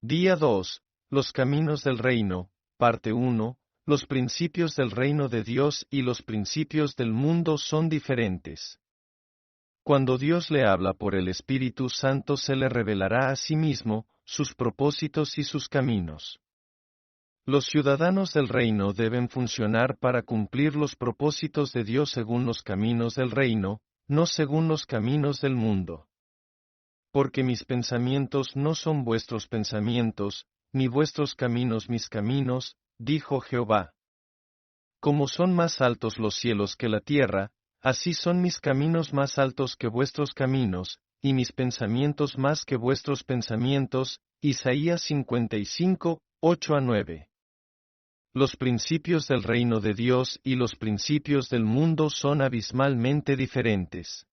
Día 2. Los caminos del reino, parte 1. Los principios del reino de Dios y los principios del mundo son diferentes. Cuando Dios le habla por el Espíritu Santo se le revelará a sí mismo, sus propósitos y sus caminos. Los ciudadanos del reino deben funcionar para cumplir los propósitos de Dios según los caminos del reino, no según los caminos del mundo. Porque mis pensamientos no son vuestros pensamientos, ni vuestros caminos mis caminos, dijo Jehová. Como son más altos los cielos que la tierra, así son mis caminos más altos que vuestros caminos, y mis pensamientos más que vuestros pensamientos. Isaías 55, 8-9. Los principios del reino de Dios y los principios del mundo son abismalmente diferentes.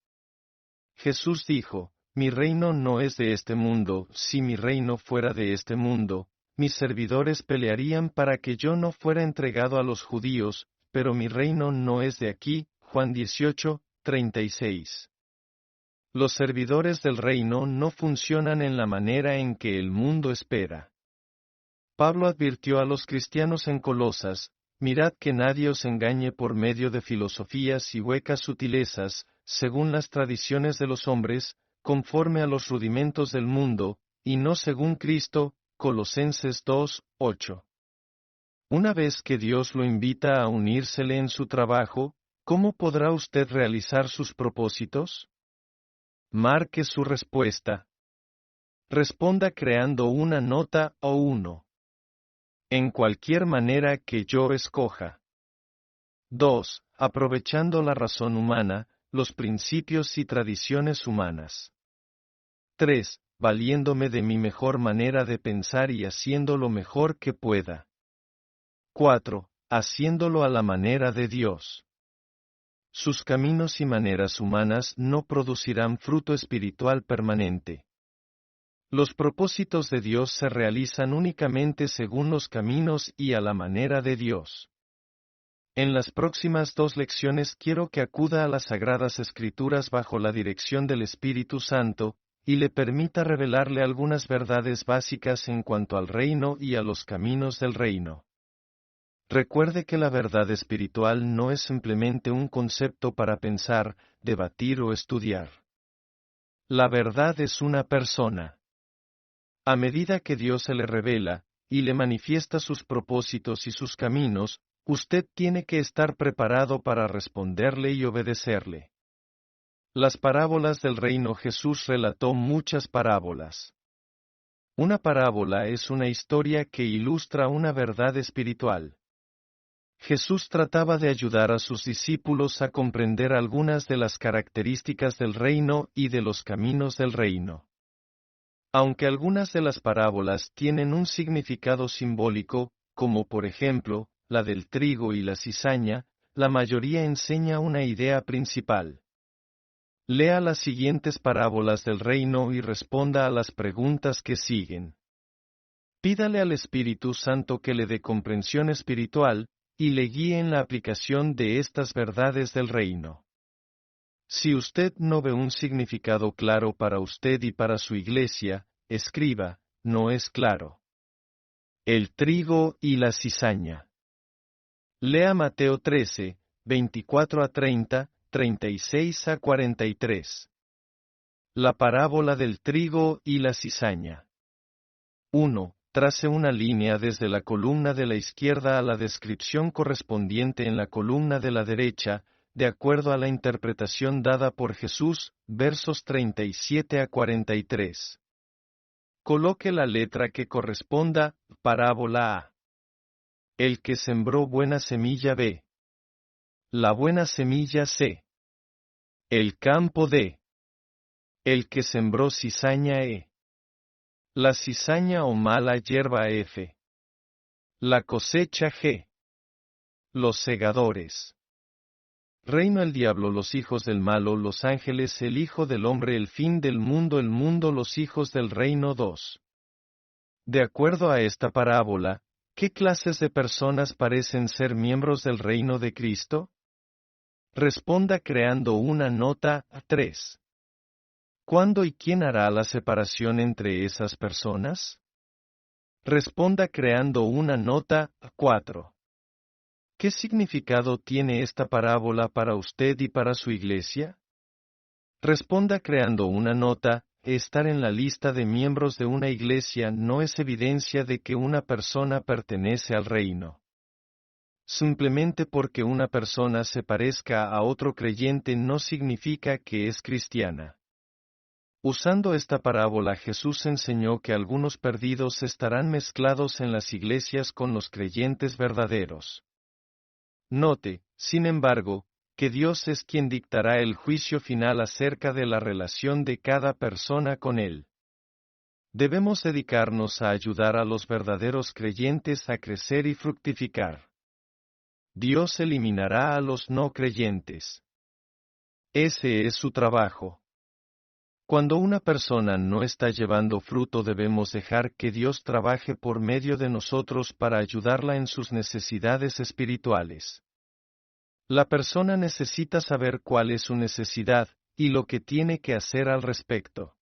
Jesús dijo, mi reino no es de este mundo. Si mi reino fuera de este mundo, mis servidores pelearían para que yo no fuera entregado a los judíos, pero mi reino no es de aquí. Juan 18, 36. Los servidores del reino no funcionan en la manera en que el mundo espera. Pablo advirtió a los cristianos en Colosas, mirad que nadie os engañe por medio de filosofías y huecas sutilezas, según las tradiciones de los hombres, conforme a los rudimentos del mundo, y no según Cristo. Colosenses 2, 8. Una vez que Dios lo invita a unírsele en su trabajo, ¿cómo podrá usted realizar sus propósitos? Marque su respuesta. Responda creando una nota o uno. En cualquier manera que yo escoja. 2. Aprovechando la razón humana, los principios y tradiciones humanas. 3. Valiéndome de mi mejor manera de pensar y haciendo lo mejor que pueda. 4. Haciéndolo a la manera de Dios. Sus caminos y maneras humanas no producirán fruto espiritual permanente. Los propósitos de Dios se realizan únicamente según los caminos y a la manera de Dios. En las próximas 2 lecciones quiero que acuda a las Sagradas Escrituras bajo la dirección del Espíritu Santo, y le permita revelarle algunas verdades básicas en cuanto al reino y a los caminos del reino. Recuerde que la verdad espiritual no es simplemente un concepto para pensar, debatir o estudiar. La verdad es una persona. A medida que Dios se le revela, y le manifiesta sus propósitos y sus caminos, usted tiene que estar preparado para responderle y obedecerle. Las parábolas del reino. Jesús relató muchas parábolas. Una parábola es una historia que ilustra una verdad espiritual. Jesús trataba de ayudar a sus discípulos a comprender algunas de las características del reino y de los caminos del reino. Aunque algunas de las parábolas tienen un significado simbólico, como por ejemplo, la del trigo y la cizaña, la mayoría enseña una idea principal. Lea las siguientes parábolas del reino y responda a las preguntas que siguen. Pídale al Espíritu Santo que le dé comprensión espiritual, y le guíe en la aplicación de estas verdades del reino. Si usted no ve un significado claro para usted y para su iglesia, escriba, no es claro. El trigo y la cizaña. Lea Mateo 13, 24-30, 36-43. La parábola del trigo y la cizaña. 1. Trace una línea desde la columna de la izquierda a la descripción correspondiente en la columna de la derecha, de acuerdo a la interpretación dada por Jesús, versos 37-43. Coloque la letra que corresponda, parábola A. El que sembró buena semilla B. La buena semilla C. El campo D. El que sembró cizaña E. La cizaña o mala hierba F. La cosecha G. Los segadores. Reino el diablo, los hijos del malo, los ángeles, el hijo del hombre, el fin del mundo, el mundo, los hijos del reino 2. De acuerdo a esta parábola, ¿qué clases de personas parecen ser miembros del reino de Cristo? Responda creando una nota. 3. ¿Cuándo y quién hará la separación entre esas personas? Responda creando una nota. 4. ¿Qué significado tiene esta parábola para usted y para su iglesia? Responda creando una nota. Estar en la lista de miembros de una iglesia no es evidencia de que una persona pertenece al reino. Simplemente porque una persona se parezca a otro creyente no significa que es cristiana. Usando esta parábola, Jesús enseñó que algunos perdidos estarán mezclados en las iglesias con los creyentes verdaderos. Note, sin embargo, que Dios es quien dictará el juicio final acerca de la relación de cada persona con Él. Debemos dedicarnos a ayudar a los verdaderos creyentes a crecer y fructificar. Dios eliminará a los no creyentes. Ese es su trabajo. Cuando una persona no está llevando fruto, debemos dejar que Dios trabaje por medio de nosotros para ayudarla en sus necesidades espirituales. La persona necesita saber cuál es su necesidad, y lo que tiene que hacer al respecto.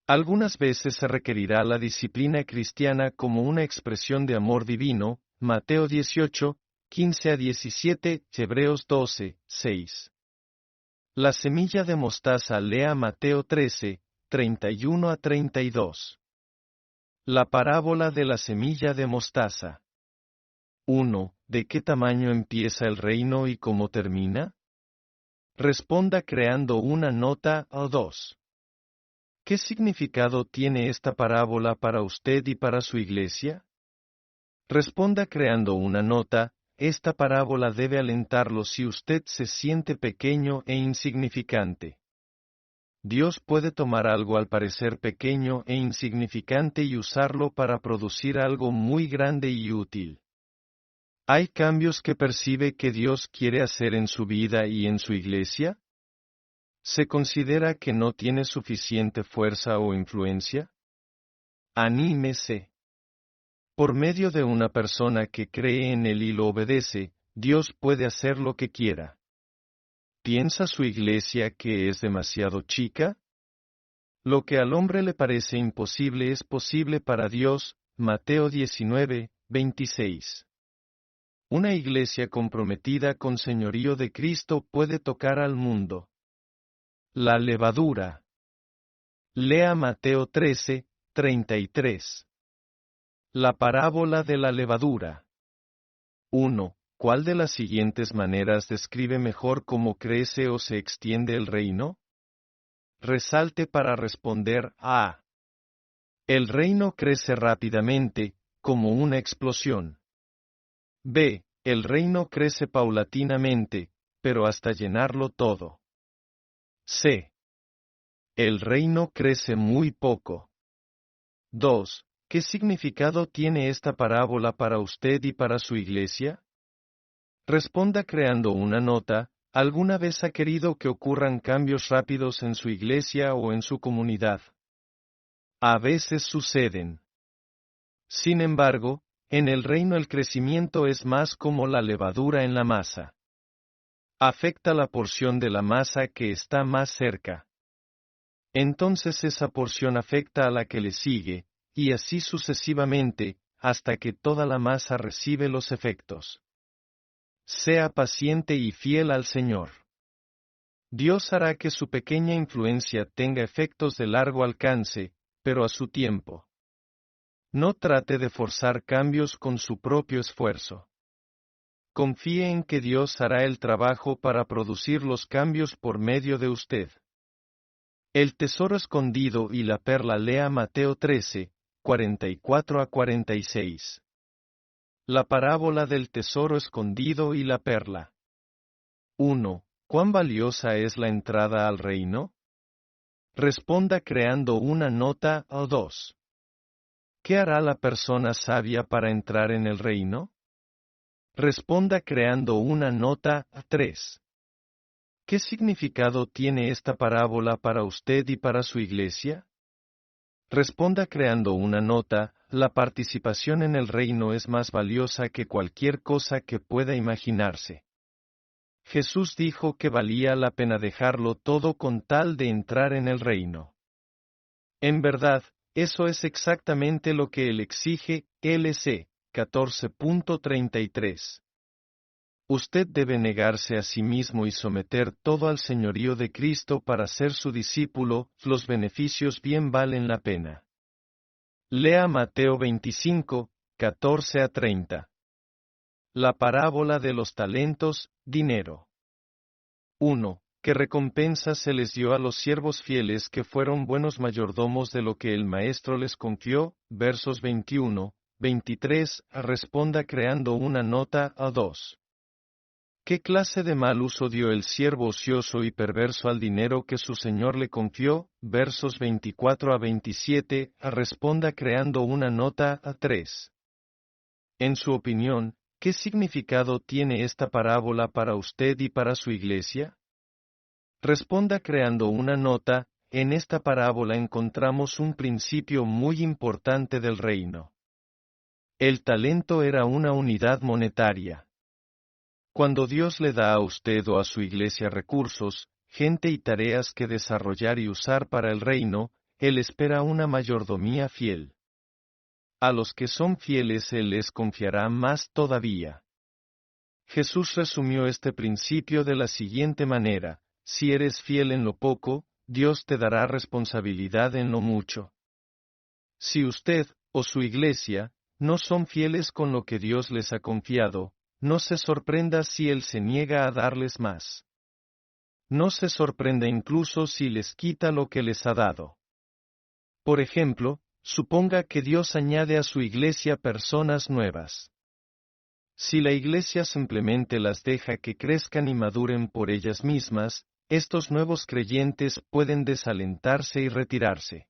Algunas veces se requerirá la disciplina cristiana como una expresión de amor divino, Mateo 18, 15 a 17, Hebreos 12, 6. La semilla de mostaza, lea Mateo 13, 31 a 32. La parábola de la semilla de mostaza. 1. ¿De qué tamaño empieza el reino y cómo termina? Responda creando una nota. O 2. ¿Qué significado tiene esta parábola para usted y para su iglesia? Responda creando una nota. Esta parábola debe alentarlo si usted se siente pequeño e insignificante. Dios puede tomar algo al parecer pequeño e insignificante y usarlo para producir algo muy grande y útil. ¿Hay cambios que percibe que Dios quiere hacer en su vida y en su iglesia? ¿Se considera que no tiene suficiente fuerza o influencia? Anímese. Por medio de una persona que cree en Él y lo obedece, Dios puede hacer lo que quiera. ¿Piensa su iglesia que es demasiado chica? Lo que al hombre le parece imposible es posible para Dios. Mateo 19, 26. Una iglesia comprometida con señorío de Cristo puede tocar al mundo. La levadura. Lea Mateo 13, 33. La parábola de la levadura. 1. ¿Cuál de las siguientes maneras describe mejor cómo crece o se extiende el reino? Resalte para responder a. El reino crece rápidamente, como una explosión. B. El reino crece paulatinamente, pero hasta llenarlo todo. C. El reino crece muy poco. 2. ¿Qué significado tiene esta parábola para usted y para su iglesia? Responda creando una nota. ¿Alguna vez ha querido que ocurran cambios rápidos en su iglesia o en su comunidad? A veces suceden. Sin embargo, en el reino el crecimiento es más como la levadura en la masa. Afecta la porción de la masa que está más cerca. Entonces esa porción afecta a la que le sigue, y así sucesivamente, hasta que toda la masa recibe los efectos. Sea paciente y fiel al Señor. Dios hará que su pequeña influencia tenga efectos de largo alcance, pero a su tiempo. No trate de forzar cambios con su propio esfuerzo. Confíe en que Dios hará el trabajo para producir los cambios por medio de usted. El tesoro escondido y la perla, lea Mateo 13, 44 a 46. La parábola del tesoro escondido y la perla. 1. ¿Cuán valiosa es la entrada al reino? Responda creando una nota. O 2. ¿Qué hará la persona sabia para entrar en el reino? Responda creando una nota. 3. ¿Qué significado tiene esta parábola para usted y para su iglesia? Responda creando una nota. La participación en el reino es más valiosa que cualquier cosa que pueda imaginarse. Jesús dijo que valía la pena dejarlo todo con tal de entrar en el reino. En verdad, eso es exactamente lo que él exige, LC 14.33. Usted debe negarse a sí mismo y someter todo al señorío de Cristo para ser su discípulo, los beneficios bien valen la pena. Lea Mateo 25, 14 a 30. La parábola de los talentos, dinero. 1. ¿Qué recompensa se les dio a los siervos fieles que fueron buenos mayordomos de lo que el maestro les confió? Versos 21, 23. Responda creando una nota a 2. ¿Qué clase de mal uso dio el siervo ocioso y perverso al dinero que su señor le confió? Versos 24 a 27. Responda creando una nota a 3. En su opinión, ¿qué significado tiene esta parábola para usted y para su iglesia? Responda creando una nota. En esta parábola encontramos un principio muy importante del reino. El talento era una unidad monetaria. Cuando Dios le da a usted o a su iglesia recursos, gente y tareas que desarrollar y usar para el reino, Él espera una mayordomía fiel. A los que son fieles Él les confiará más todavía. Jesús resumió este principio de la siguiente manera: si eres fiel en lo poco, Dios te dará responsabilidad en lo mucho. Si usted, o su iglesia, no son fieles con lo que Dios les ha confiado, no se sorprenda si Él se niega a darles más. No se sorprenda incluso si les quita lo que les ha dado. Por ejemplo, suponga que Dios añade a su iglesia personas nuevas. Si la iglesia simplemente las deja que crezcan y maduren por ellas mismas, estos nuevos creyentes pueden desalentarse y retirarse.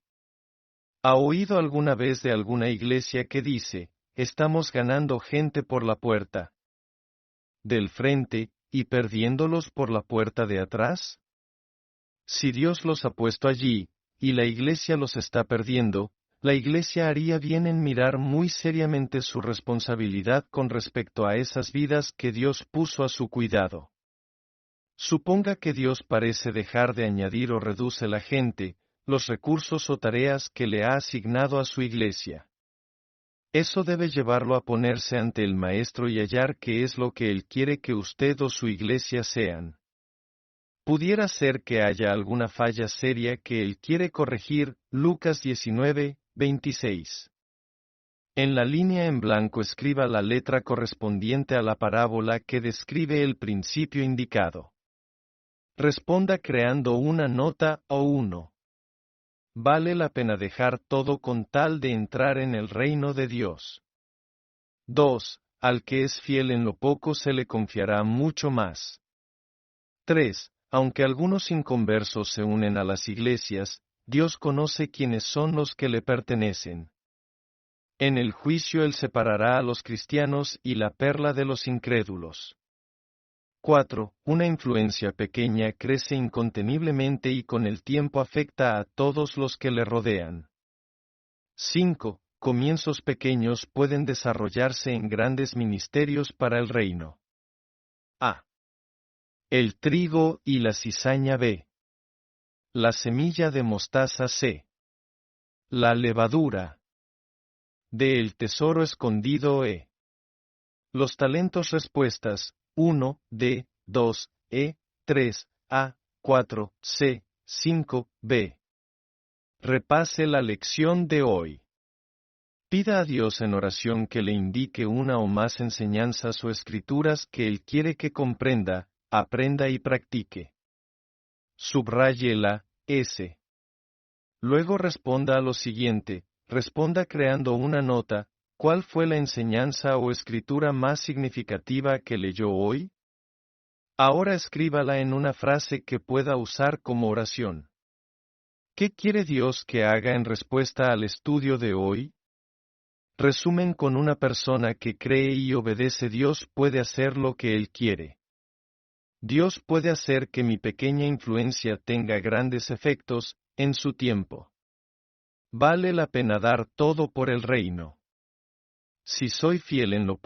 ¿Ha oído alguna vez de alguna iglesia que dice, estamos ganando gente por la puerta del frente, y perdiéndolos por la puerta de atrás? Si Dios los ha puesto allí, y la iglesia los está perdiendo, la iglesia haría bien en mirar muy seriamente su responsabilidad con respecto a esas vidas que Dios puso a su cuidado. Suponga que Dios parece dejar de añadir o reduce la gente, los recursos o tareas que le ha asignado a su iglesia. Eso debe llevarlo a ponerse ante el Maestro y hallar qué es lo que Él quiere que usted o su iglesia sean. Pudiera ser que haya alguna falla seria que Él quiere corregir. Lucas 19, 26. En la línea en blanco escriba la letra correspondiente a la parábola que describe el principio indicado. Responda creando una nota o 1. Vale la pena dejar todo con tal de entrar en el reino de Dios. 2. Al que es fiel en lo poco se le confiará mucho más. 3. Aunque algunos inconversos se unen a las iglesias, Dios conoce quiénes son los que le pertenecen. En el juicio Él separará a los cristianos y la perla de los incrédulos. 4. Una influencia pequeña crece inconteniblemente y con el tiempo afecta a todos los que le rodean. 5. Comienzos pequeños pueden desarrollarse en grandes ministerios para el reino. A. El trigo y la cizaña. B. La semilla de mostaza. C. La levadura. D. El tesoro escondido. E. Los talentos. Respuestas: 1, D, 2, E, 3, A, 4, C, 5, B. Repase la lección de hoy. Pida a Dios en oración que le indique una o más enseñanzas o escrituras que Él quiere que comprenda, aprenda y practique. Subraye la S. Luego responda a lo siguiente. Responda creando una nota. ¿Cuál fue la enseñanza o escritura más significativa que leyó hoy? Ahora escríbala en una frase que pueda usar como oración. ¿Qué quiere Dios que haga en respuesta al estudio de hoy? Resumen: con una persona que cree y obedece, Dios puede hacer lo que Él quiere. Dios puede hacer que mi pequeña influencia tenga grandes efectos, en su tiempo. Vale la pena dar todo por el reino. Si soy fiel en lo